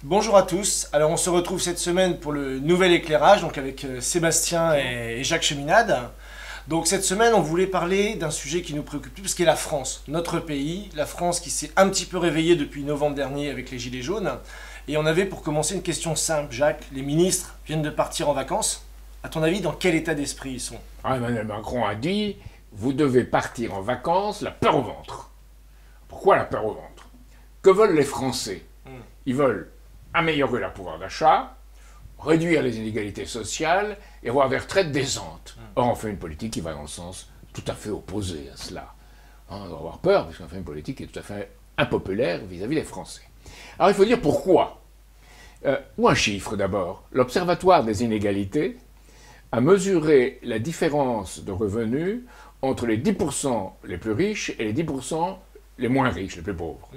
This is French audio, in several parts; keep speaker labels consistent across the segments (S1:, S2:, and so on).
S1: Bonjour à tous, alors on se retrouve cette semaine pour le nouvel éclairage, donc avec Sébastien et Jacques Cheminade. Donc cette semaine on voulait parler d'un sujet qui nous préoccupe plus, qui est la France, notre pays, la France qui s'est un petit peu réveillée depuis novembre dernier avec les Gilets jaunes. Et on avait pour commencer une question simple, Jacques, les ministres viennent de partir en vacances. À ton avis, dans quel état d'esprit ils sont?
S2: Emmanuel Macron a dit, vous devez partir en vacances la peur au ventre. Pourquoi la peur au ventre? Que veulent les Français? Ils veulent améliorer leur pouvoir d'achat, réduire les inégalités sociales et avoir des retraites décentes. Or, on fait une politique qui va dans le sens tout à fait opposé à cela. On doit avoir peur, parce qu'on fait une politique qui est tout à fait impopulaire vis-à-vis des Français. Alors, il faut dire pourquoi. Ou un chiffre d'abord. L'Observatoire des inégalités a mesuré la différence de revenus entre les 10% les plus riches et les 10% les moins riches, les plus pauvres.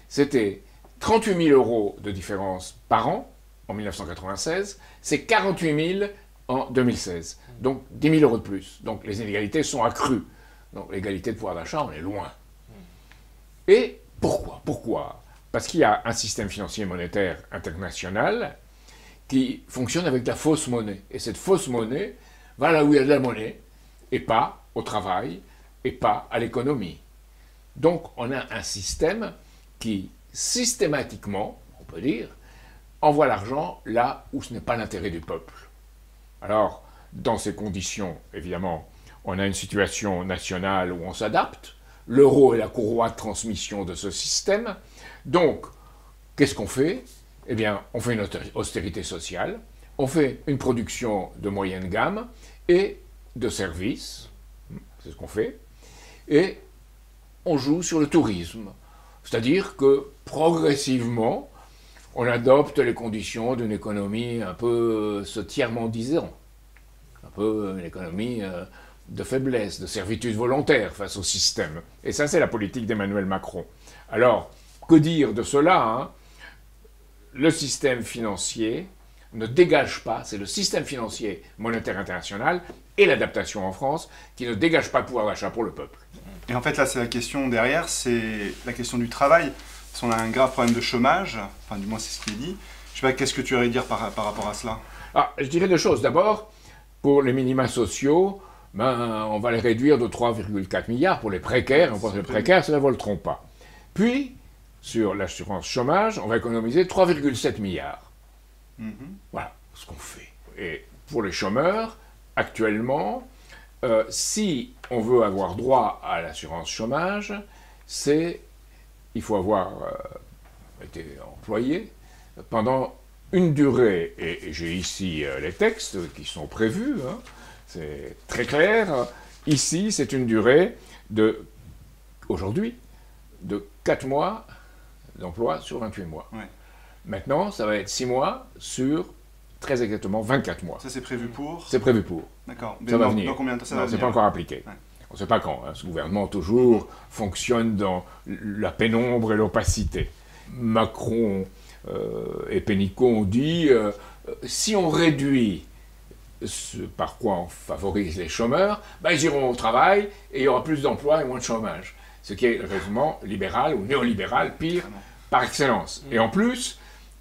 S2: C'était 38 000 euros de différence par an en 1996, c'est 48 000 en 2016. Donc 10 000 euros de plus. Donc les inégalités sont accrues. Donc l'égalité de pouvoir d'achat, on est loin. Et pourquoi? Parce qu'il y a un système financier et monétaire international qui fonctionne avec de la fausse monnaie. Et cette fausse monnaie va là où il y a de la monnaie, et pas au travail, et pas à l'économie. Donc on a un système qui, systématiquement, on peut dire, envoie l'argent là où ce n'est pas l'intérêt du peuple. Alors, dans ces conditions, évidemment, on a une situation nationale où on s'adapte. L'euro est la courroie de transmission de ce système. Donc, qu'est-ce qu'on fait? Eh bien, on fait une austérité sociale, on fait une production de moyenne gamme et de services, c'est ce qu'on fait, et on joue sur le tourisme. C'est-à-dire que, progressivement, on adopte les conditions d'une économie un peu se tiers-mondisant, un peu une économie de faiblesse, de servitude volontaire face au système. Et ça, c'est la politique d'Emmanuel Macron. Alors, que dire de cela, hein? Le système financier ne dégage pas, c'est le système financier monétaire international et l'adaptation en France qui ne dégage pas le pouvoir d'achat pour le peuple.
S3: Et en fait, là, c'est la question derrière, c'est la question du travail. Parce qu'on a un grave problème de chômage, enfin, du moins, c'est ce qui est dit. Je sais pas, qu'est-ce que tu aurais à dire par rapport à cela?
S2: Je dirais deux choses. D'abord, pour les minima sociaux, on va les réduire de 3,4 milliards pour les précaires. On pense que les précaires ne se révolteront pas. Puis, sur l'assurance chômage, on va économiser 3,7 milliards. Voilà ce qu'on fait. Et pour les chômeurs, actuellement, si on veut avoir droit à l'assurance chômage, il faut avoir été employé pendant une durée, et j'ai ici les textes qui sont prévus, hein, c'est très clair, ici c'est une durée aujourd'hui, de 4 mois d'emploi sur 28 mois.
S3: Ouais.
S2: Maintenant, ça va être 6 mois sur, très exactement, 24 mois.
S3: Ça, c'est prévu pour?
S2: C'est prévu pour.
S3: D'accord.
S2: Ça va venir.
S3: Dans combien de temps ça va
S2: Non, c'est
S3: venir?
S2: pas encore appliqué.
S3: Ouais.
S2: On ne sait pas quand. Hein. Ce gouvernement, toujours, fonctionne dans la pénombre et l'opacité. Macron et Pénicaud ont dit si on réduit ce par quoi on favorise les chômeurs, ils iront au travail et il y aura plus d'emplois et moins de chômage. Ce qui est le raisonnement libéral ou néolibéral, pire, par excellence. Et en plus,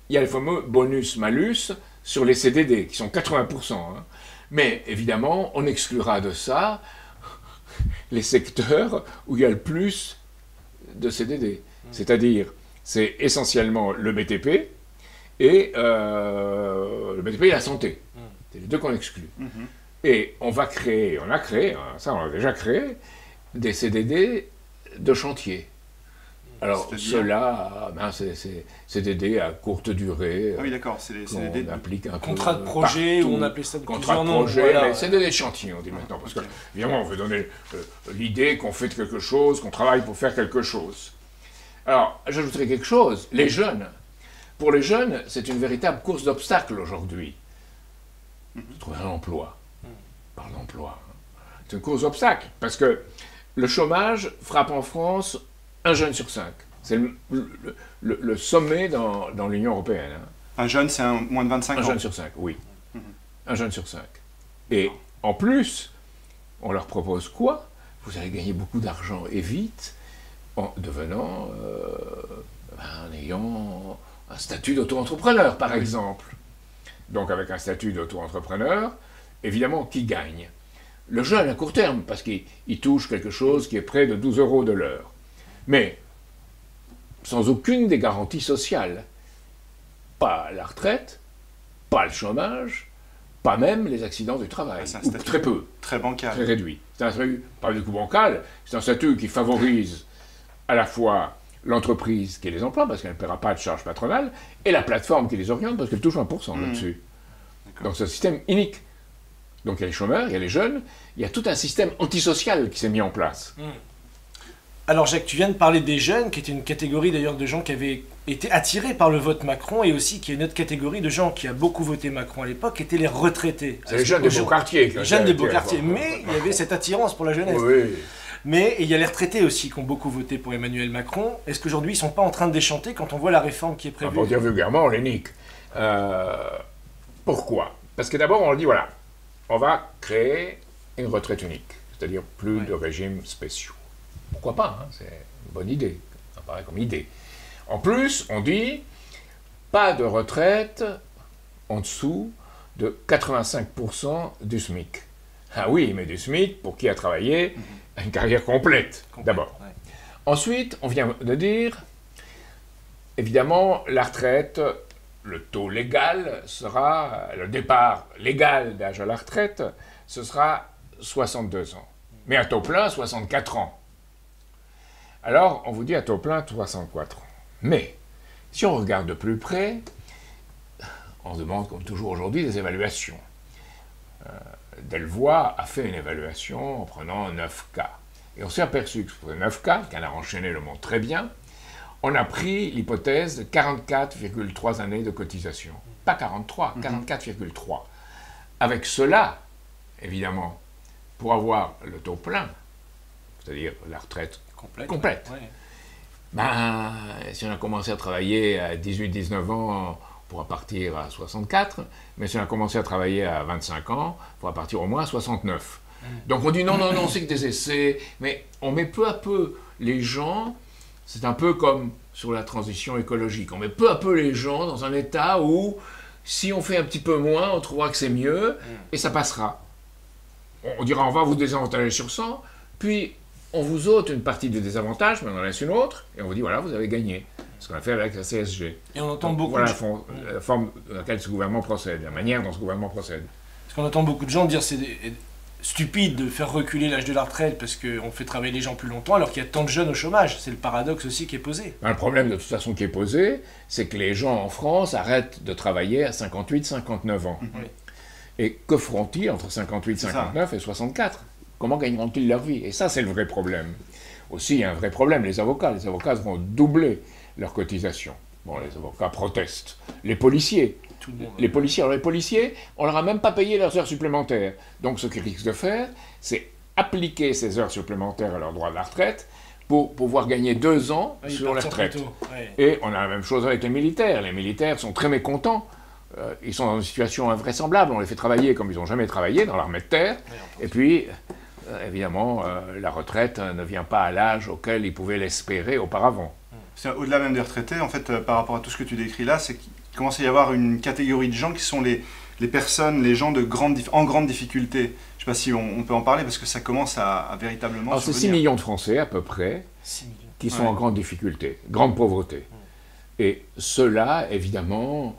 S2: il y a le fameux bonus-malus sur les CDD, qui sont 80%. Hein. Mais évidemment, on exclura de ça les secteurs où il y a le plus de CDD. C'est-à-dire, c'est essentiellement le BTP et la santé. C'est les deux qu'on exclut. Et on a créé, ça on a déjà créé, des CDD de chantier. Alors, ceux-là, c'est CDD à courte durée.
S3: Ah oui, d'accord, c'est les CDD.
S2: On applique un
S1: Contrat
S2: peu
S1: de projet,
S2: partout.
S1: on appelait ça de
S2: Contrat de
S1: plusieurs noms,
S2: projet,
S1: voilà.
S2: mais CDD de chantier, on dit maintenant. Parce que, évidemment, on veut donner l'idée qu'on fait quelque chose, qu'on travaille pour faire quelque chose. Alors, j'ajouterai quelque chose. Les jeunes. Pour les jeunes, c'est une véritable course d'obstacles aujourd'hui. Trouver un emploi. Par l'emploi. C'est une course d'obstacles. Parce que le chômage frappe en France 1 jeune sur 5. C'est le sommet dans l'Union européenne. Hein.
S3: Un jeune, c'est moins de 25 ans?
S2: Un jeune sur 5, oui. Un jeune sur 5. Et en plus, on leur propose quoi? Vous allez gagner beaucoup d'argent et vite en devenant, en ayant un statut d'auto-entrepreneur, par exemple. Donc avec un statut d'auto-entrepreneur, évidemment, qui gagne? Le jeune à court terme, parce qu'il touche quelque chose qui est près de 12 € de l'heure. Mais sans aucune des garanties sociales. Pas la retraite, pas le chômage, pas même les accidents du travail. Ou très peu.
S3: Très bancal.
S2: Très réduit. C'est un statut, pas du coup bancal, c'est un statut qui favorise à la fois l'entreprise qui les emploie, parce qu'elle ne paiera pas de charges patronales, et la plateforme qui les oriente, parce qu'elle touche 1% là-dessus. Donc c'est un système unique. Donc il y a les chômeurs, il y a les jeunes, il y a tout un système antisocial qui s'est mis en place.
S1: Alors Jacques, tu viens de parler des jeunes, qui était une catégorie d'ailleurs de gens qui avaient été attirés par le vote Macron, et aussi qui est une autre catégorie de gens qui a beaucoup voté Macron à l'époque, qui étaient les retraités.
S2: C'est les jeunes des beaux quartiers.
S1: Les jeunes des beaux quartiers, mais il y avait cette attirance pour la jeunesse.
S2: Oui.
S1: Mais il y a les retraités aussi qui ont beaucoup voté pour Emmanuel Macron. Est-ce qu'aujourd'hui ils ne sont pas en train de déchanter quand on voit la réforme qui est prévue?
S2: Pour dire vulgairement, on les nique. Pourquoi? Parce que d'abord on dit voilà, on va créer une retraite unique, c'est-à-dire plus de régimes spéciaux. Pourquoi pas, hein? C'est une bonne idée, ça paraît comme idée. En plus, on dit pas de retraite en dessous de 85% du SMIC. Ah oui, mais du SMIC pour qui a travaillé une carrière complète, d'abord. Ouais. Ensuite, on vient de dire, évidemment, la retraite, le taux légal sera, le départ légal d'âge à la retraite, ce sera 62 ans. Mais à taux plein, 64 ans. Alors, on vous dit à taux plein, 64 ans. Mais, si on regarde de plus près, on se demande, comme toujours aujourd'hui, des évaluations. Delvoye a fait une évaluation en prenant 9 cas. Et on s'est aperçu que pour les 9 cas, Canard enchaîné le montre très bien, on a pris l'hypothèse de 44,3 années de cotisation. Pas 43, 44,3. Avec cela, évidemment, pour avoir le taux plein, c'est-à-dire la retraite complète. Ouais. Ben, si on a commencé à travailler à 18-19 ans, on pourra partir à 64, mais si on a commencé à travailler à 25 ans, on pourra partir au moins à 69. Donc on dit non, c'est que des essais, mais on met peu à peu les gens, c'est un peu comme sur la transition écologique, on met peu à peu les gens dans un état où, si on fait un petit peu moins, on trouvera que c'est mieux, et ça passera. On dira on va vous désavantager sur 100, puis on vous ôte une partie du désavantage, mais on en laisse une autre, et on vous dit voilà, vous avez gagné. Ce qu'on a fait avec la CSG.
S1: Et on entend beaucoup
S2: voilà la forme dans laquelle ce gouvernement procède, la manière dont ce gouvernement procède.
S1: Parce qu'on entend beaucoup de gens dire c'est stupide de faire reculer l'âge de la retraite parce qu'on fait travailler les gens plus longtemps alors qu'il y a tant de jeunes au chômage. C'est le paradoxe aussi qui est posé.
S2: Le problème de toute façon qui est posé, c'est que les gens en France arrêtent de travailler à 58-59 ans. Et que feront-ils entre 58-59 et 64 ? Comment gagneront-ils leur vie? Et ça, c'est le vrai problème. Aussi, il y a un vrai problème, les avocats. Les avocats vont doubler leurs cotisations. Bon, les avocats protestent. Les policiers. Les policiers, on leur a même pas payé leurs heures supplémentaires. Donc, ce qu'ils risquent de faire, c'est appliquer ces heures supplémentaires à leur droit de la retraite pour pouvoir gagner 2 ans sur la retraite. Et on a la même chose avec les militaires. Les militaires sont très mécontents. Ils sont dans une situation invraisemblable. On les fait travailler comme ils n'ont jamais travaillé dans l'armée de terre. Et puis, évidemment, la retraite ne vient pas à l'âge auquel ils pouvaient l'espérer auparavant.
S3: Au-delà même des retraités, en fait, par rapport à tout ce que tu décris là, c'est qu'il commence à y avoir une catégorie de gens qui sont les personnes, les gens en grande difficulté. Je ne sais pas si on peut en parler, parce que ça commence à véritablement
S2: Alors, c'est 6 millions de Français, à peu près, qui sont en grande difficulté, grande pauvreté. Et ceux-là, évidemment,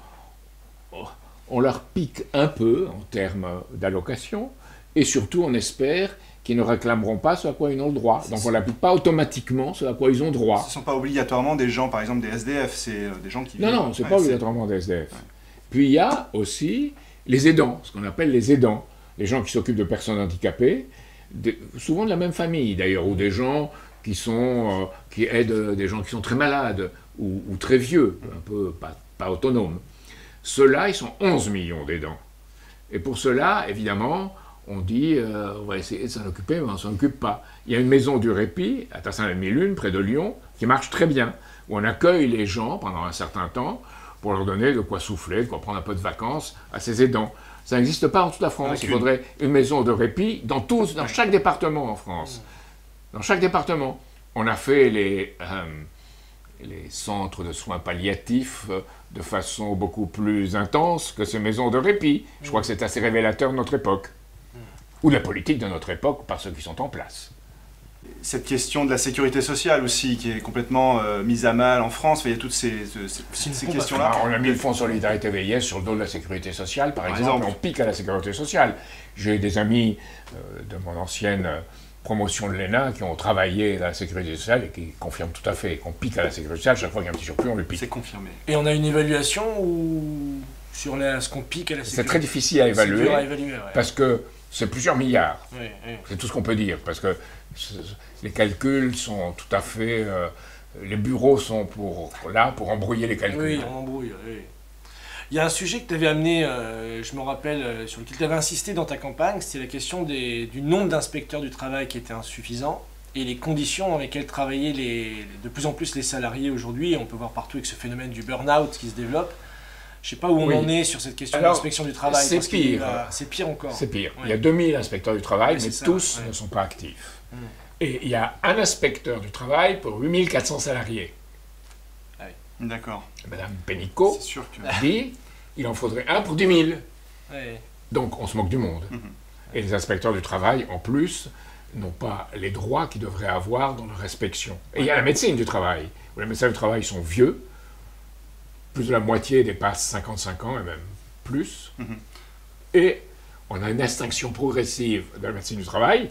S2: on leur pique un peu en termes d'allocation, et surtout, on espère qu'ils ne réclameront pas ce à quoi ils ont le droit. Donc on n'applique pas automatiquement ce à quoi ils ont droit.
S3: Ce ne sont pas obligatoirement des gens, par exemple des SDF, c'est des gens qui...
S2: Non, ce n'est pas obligatoirement des SDF. Ouais. Puis il y a aussi les aidants, ce qu'on appelle les aidants, les gens qui s'occupent de personnes handicapées, souvent de la même famille d'ailleurs, ou des gens qui aident des gens qui sont très malades, ou très vieux, un peu pas autonomes. Ceux-là, ils sont 11 millions d'aidants. Et pour cela, évidemment, on dit, on va essayer de s'en occuper, mais on ne s'en occupe pas. Il y a une maison du répit, à Tassin-la-Mille-Lune, près de Lyon, qui marche très bien, où on accueille les gens pendant un certain temps, pour leur donner de quoi souffler, de quoi prendre un peu de vacances à ces aidants. Ça n'existe pas en toute la France. Il faudrait une maison de répit dans chaque département en France. Dans chaque département. On a fait les centres de soins palliatifs de façon beaucoup plus intense que ces maisons de répit. Je crois que c'est assez révélateur de notre époque, ou de la politique de notre époque par ceux qui sont en place.
S3: Cette question de la sécurité sociale aussi, qui est complètement mise à mal en France, il y a toutes ces questions-là.
S2: On a mis le fonds solidarité vieillesse sur le dos de la sécurité sociale, par exemple. On pique à la sécurité sociale. J'ai des amis de mon ancienne promotion de l'ENA qui ont travaillé dans la sécurité sociale et qui confirment tout à fait qu'on pique à la sécurité sociale. Chaque fois qu'il y a un petit surplus, on le pique.
S3: C'est confirmé.
S1: Et on a une évaluation sur ce qu'on pique à la sécurité?
S2: C'est très difficile à évaluer,
S1: dur à évaluer, ouais.
S2: Parce que c'est plusieurs milliards.
S1: Oui.
S2: C'est tout ce qu'on peut dire, parce que les calculs sont tout à fait... les bureaux sont là pour embrouiller les calculs.
S1: Oui, on embrouille, oui. Il y a un sujet que tu avais amené, je me rappelle, sur lequel tu avais insisté dans ta campagne, c'était la question du nombre d'inspecteurs du travail qui était insuffisant et les conditions dans lesquelles travaillaient de plus en plus les salariés aujourd'hui. On peut voir partout avec ce phénomène du burn-out qui se développe. Je ne sais pas où on en est sur cette question de l'inspection du travail.
S2: C'est pire.
S1: C'est pire encore.
S2: C'est pire.
S1: Ouais.
S2: Il y a 2000 inspecteurs du travail, mais tous ne sont pas actifs. Et il y a un inspecteur du travail pour 8400 salariés.
S3: D'accord.
S2: Madame Pénicaud dit il en faudrait un pour 10 000.
S1: Ouais.
S2: Donc on se moque du monde. Et les inspecteurs du travail, en plus, n'ont pas les droits qu'ils devraient avoir dans leur inspection. Et il y a la médecine du travail, où les médecins du travail sont vieux, plus de la moitié dépasse 55 ans et même plus. Et on a une extinction progressive de la médecine du travail,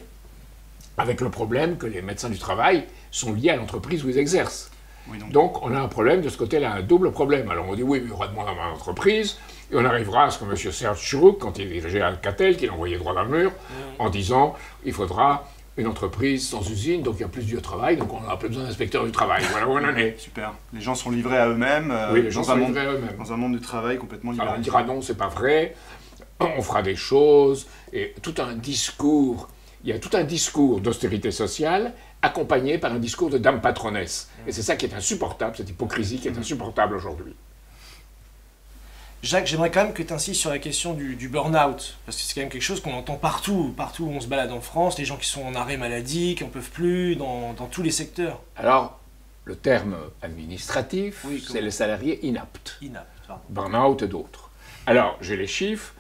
S2: avec le problème que les médecins du travail sont liés à l'entreprise où ils exercent.
S3: Oui,
S2: donc on a un problème de ce côté-là, un double problème. Alors on dit oui, il y aura de moins en moins d'entreprises, et on arrivera à ce que M. Serge Chourouk, quand il dirigeait Alcatel, qu'il envoyait droit dans le mur, en disant il faudra une entreprise sans usine, donc il y a plus de travail, donc on n'aura plus besoin d'inspecteurs du travail. Voilà où on en est.
S3: Super. Les gens sont livrés à eux-mêmes.
S2: Oui, les gens sont livrés à eux-mêmes.
S3: Dans un monde du travail complètement livré.
S2: Alors on dira non, c'est pas vrai, on fera des choses, et tout un discours, il y a tout un discours d'austérité sociale accompagné par un discours de dame patronesse. Et c'est ça qui est insupportable, cette hypocrisie qui est insupportable aujourd'hui.
S1: Jacques, j'aimerais quand même que tu insistes sur la question du burn-out, parce que c'est quand même quelque chose qu'on entend partout où on se balade en France, les gens qui sont en arrêt maladie, qui n'en peuvent plus, dans tous les secteurs.
S2: Alors, le terme administratif, c'est les salariés inaptes. Burn-out et d'autres. Alors, j'ai les chiffres,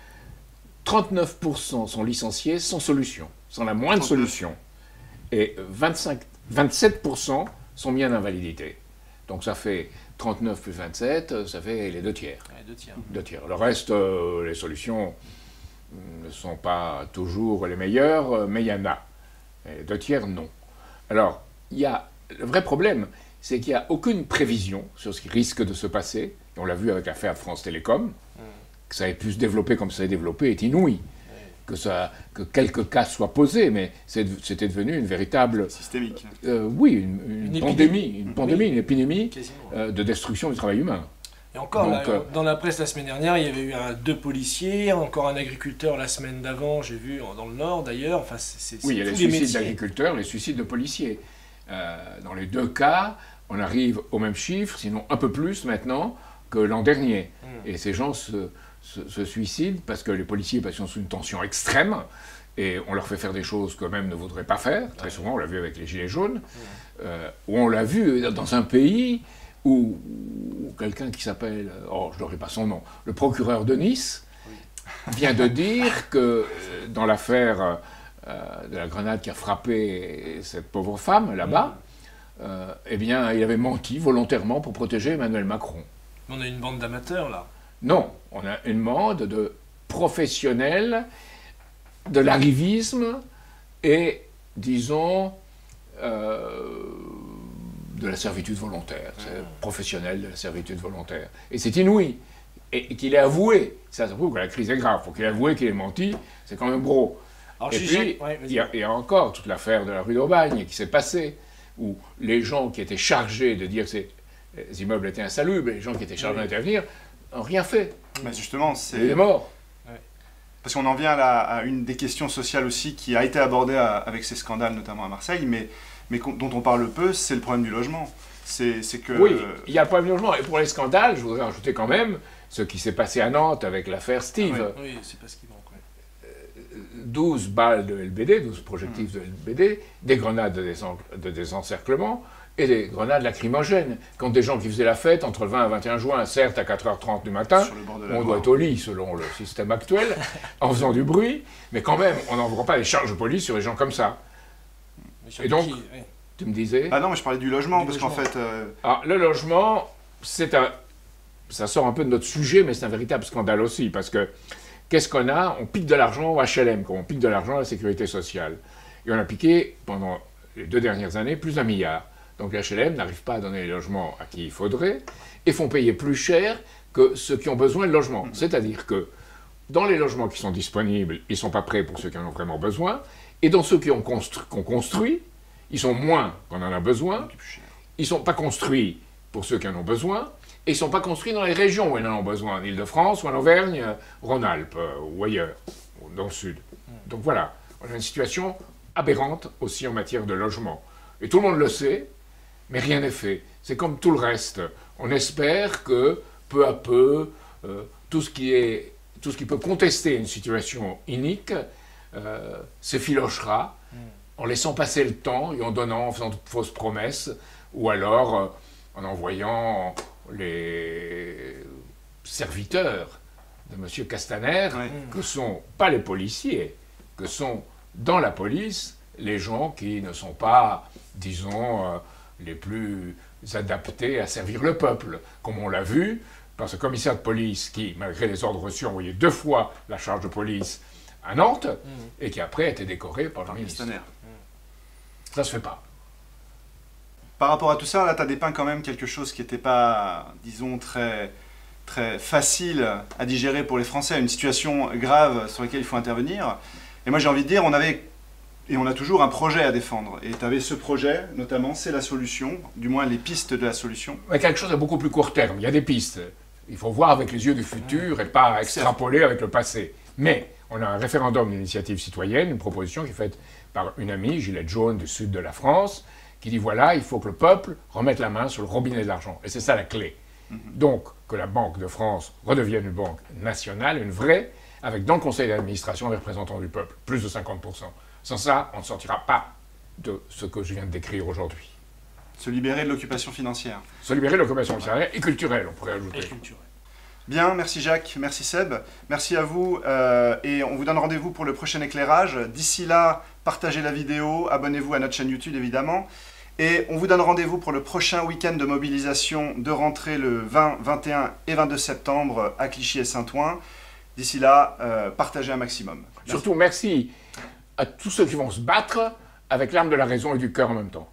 S2: 39% sont licenciés sans solution, sans la moindre solution. Et 27% sont mis en invalidité. Donc ça fait 39 plus 27, ça fait les 2 tiers.
S1: Ouais, 2 tiers.
S2: 2 tiers. Le reste, les solutions ne sont pas toujours les meilleures, mais il y en a. Et 2 tiers, non. Alors, le vrai problème, c'est qu'il n'y a aucune prévision sur ce qui risque de se passer. Et on l'a vu avec l'affaire France Télécom, que ça ait pu se développer comme ça s'est développé est inouï. Que quelques cas soient posés, mais c'était devenu une véritable...
S3: Systémique.
S2: Oui, une pandémie, une épidémie de destruction du travail humain.
S1: Et encore, dans la presse la semaine dernière, il y avait eu 2 policiers, encore un agriculteur la semaine d'avant, j'ai vu, dans le Nord d'ailleurs. Enfin,
S2: oui, il y a les suicides d'agriculteurs, les suicides de policiers. Dans les 2 cas, on arrive au même chiffre, sinon un peu plus maintenant, que l'an dernier. Et ces gens se suicident parce que les policiers sont sous une tension extrême et on leur fait faire des choses qu'eux-mêmes ne voudraient pas faire. Très souvent, on l'a vu avec les Gilets jaunes, où on l'a vu dans un pays où quelqu'un qui s'appelle, je n'aurai pas son nom, le procureur de Nice, vient de dire que dans l'affaire de la grenade qui a frappé cette pauvre femme là-bas, eh bien, il avait menti volontairement pour protéger Emmanuel Macron.
S1: Mais on a une bande d'amateurs là.
S2: Non, on a une bande de professionnels de l'arrivisme et, disons, de la servitude volontaire. C'est professionnel de la servitude volontaire. Et c'est inouï. Et qu'il ait avoué, ça prouve que la crise est grave, il faut qu'il ait avoué qu'il ait menti, c'est quand même gros. Alors, et puis, il y a encore toute l'affaire de la rue d'Aubagne qui s'est passée, où les gens qui étaient chargés de dire que ces immeubles étaient insalubres, les gens qui étaient chargés d'intervenir, n'ont rien fait.
S3: Mais justement, c'est...
S2: Il est mort.
S3: Parce qu'on en vient à une des questions sociales aussi qui a été abordée avec ces scandales, notamment à Marseille, mais dont on parle peu, c'est le problème du logement. C'est que...
S2: Oui, il y a le problème du logement. Et pour les scandales, je voudrais rajouter quand même ce qui s'est passé à Nantes avec l'affaire Steve.
S1: Oui, c'est pas ce qui manque.
S2: 12 balles de LBD, 12 projectiles de LBD, des grenades de désencerclement, et des grenades lacrymogènes. Quand des gens qui faisaient la fête entre le 20 et 21 juin, certes à 4h30 du matin,
S3: Sur le bord de la
S2: on
S3: Loire.
S2: doit être au lit selon le système actuel, en faisant du bruit, mais quand même, on n'envoie pas des charges de police sur les gens comme ça. Et donc, tu me disais...
S3: Ah non, mais je parlais du logement,
S1: Du
S3: parce qu'en
S1: logement.
S3: fait...
S2: Ah, le logement, ça sort un peu de notre sujet, mais c'est un véritable scandale aussi, parce que qu'est-ce qu'on a? On pique de l'argent au HLM, comme on pique de l'argent à la sécurité sociale. Et on a piqué, pendant les 2 dernières années, plus d'1 milliard. Donc les HLM n'arrivent pas à donner les logements à qui il faudrait, et font payer plus cher que ceux qui ont besoin de logement. C'est-à-dire que dans les logements qui sont disponibles, ils ne sont pas prêts pour ceux qui en ont vraiment besoin, et dans ceux qu'on construit, ils sont moins qu'on en a besoin, ils ne sont pas construits pour ceux qui en ont besoin, et ils ne sont pas construits dans les régions où ils en ont besoin, en Ile-de-France ou en Auvergne, Rhône-Alpes ou ailleurs, ou dans le sud. Donc voilà, on a une situation aberrante aussi en matière de logement. Et tout le monde le sait, mais rien n'est fait. C'est comme tout le reste. On espère que, peu à peu, tout ce qui peut contester une situation inique s'effilochera en laissant passer le temps et en faisant de fausses promesses, ou alors en envoyant les serviteurs de M. Castaner,
S3: Ouais.
S2: que sont pas les policiers, que sont dans la police les gens qui ne sont pas, disons, les plus adaptés à servir le peuple, comme on l'a vu par ce commissaire de police qui, malgré les ordres reçus, a envoyé 2 fois la charge de police à Nantes, et qui après a été décoré par le ministre.
S3: Castaner.
S2: Ça se fait pas.
S3: Par rapport à tout ça, là, tu as dépeint quand même quelque chose qui n'était pas, disons, très, très facile à digérer pour les Français, une situation grave sur laquelle il faut intervenir. Et moi, j'ai envie de dire, on avait, et on a toujours un projet à défendre. Et tu avais ce projet, notamment, c'est la solution, du moins les pistes de la solution.
S2: Mais quelque chose à beaucoup plus court terme. Il y a des pistes. Il faut voir avec les yeux du futur et pas extrapoler avec le passé. Mais on a un référendum d'initiative citoyenne, une proposition qui est faite par une amie, Gilette Jaune, du sud de la France, qui dit voilà, il faut que le peuple remette la main sur le robinet de l'argent. Et c'est ça la clé. Donc, que la Banque de France redevienne une banque nationale, une vraie, avec dans le conseil d'administration des représentants du peuple, plus de 50%. Sans ça, on ne sortira pas de ce que je viens de décrire aujourd'hui.
S3: Se libérer de l'occupation financière.
S2: Se libérer de l'occupation financière et culturelle, on pourrait ajouter.
S1: Et culturel.
S3: Bien, merci Jacques, merci Seb, merci à vous et on vous donne rendez-vous pour le prochain éclairage. D'ici là, partagez la vidéo, abonnez-vous à notre chaîne YouTube évidemment et on vous donne rendez-vous pour le prochain week-end de mobilisation de rentrée le 20, 21 et 22 septembre à Clichy et Saint-Ouen. D'ici là, partagez un maximum. Merci.
S2: Surtout, merci à tous ceux qui vont se battre avec l'arme de la raison et du cœur en même temps.